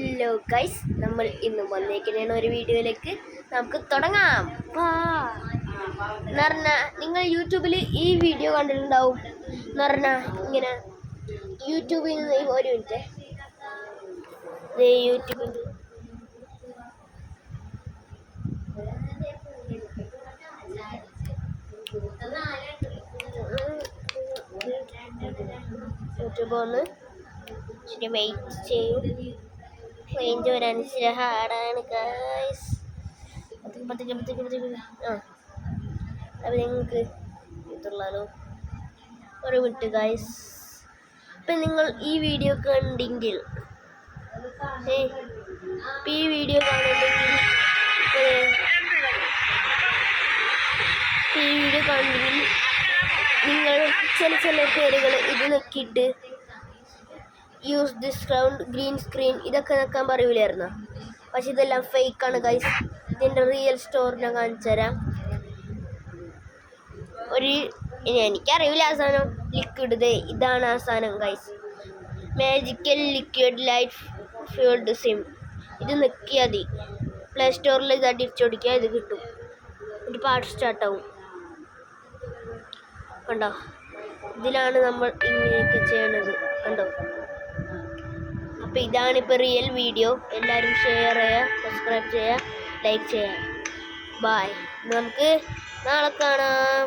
Hello guys, നമ്മൾ ഇന്ന് വന്നേക്കുന്നതാണ് ഒരു വീഡിയോയിലേക്ക്. നമുക്ക് തുടങ്ങാം. എന്ന് പറഞ്ഞാൽ നിങ്ങൾ യൂട്യൂബിൽ ഈ വീഡിയോ കണ്ടിട്ടുണ്ടാവും. എന്ന് പറഞ്ഞാൽ ഇങ്ങനെ യൂട്യൂബിൽ നിന്ന് ഒരു മിനിറ്റ് യൂട്യൂബിൽ യൂട്യൂബ് ഒന്ന് ഇച്ചിരി വെയിറ്റ് ചെയ്യും. റേഞ്ച് വരാൻ ഇച്ചിരി ഹാർഡാണ് ഗൈസ്. അപ്പോൾ നിങ്ങൾക്ക് ഇതുള്ളൂ ഒരു മിനിറ്റ് ഗൈസ്. അപ്പം നിങ്ങൾ ഈ വീഡിയോ കണ്ടെങ്കിൽ നിങ്ങൾ ചില പേരുകൾ ഇത് നോക്കിയിട്ട് use this ground green screen ഇതൊക്കെ നോക്കാൻ പറയൂലായിരുന്നു. പക്ഷെ ഇതെല്ലാം ഫേക്കാണ് ഗൈസ്. ഇതിൻ്റെ റിയൽ സ്റ്റോർ ഞാൻ കാണിച്ചു തരാം. എനിക്കറിയില്ല ആ സാധനം. ലിക്വിഡ് ഇതാണ് ആ സാധനം guys. Magical liquid light fuelled SIM. ഇത് നിൽക്കിയാൽ മതി. പ്ലേ സ്റ്റോറിൽ ഇത് അടിച്ചോടിക്കുക, ഇത് കിട്ടും. ഒരു പാട്ട് സ്റ്റാർട്ടാവും. കണ്ടോ, ഇതിലാണ് നമ്മൾ ഇങ്ങനെയൊക്കെ ചെയ്യണത്. കണ്ടോ, അപ്പോൾ ഇതാണിപ്പോൾ റിയൽ വീഡിയോ. എല്ലാവരും ഷെയർ ചെയ്യുക, സബ്സ്ക്രൈബ് ചെയ്യുക, ലൈക്ക് ചെയ്യുക. ബായ്, നമുക്ക് നാളെ കാണാം.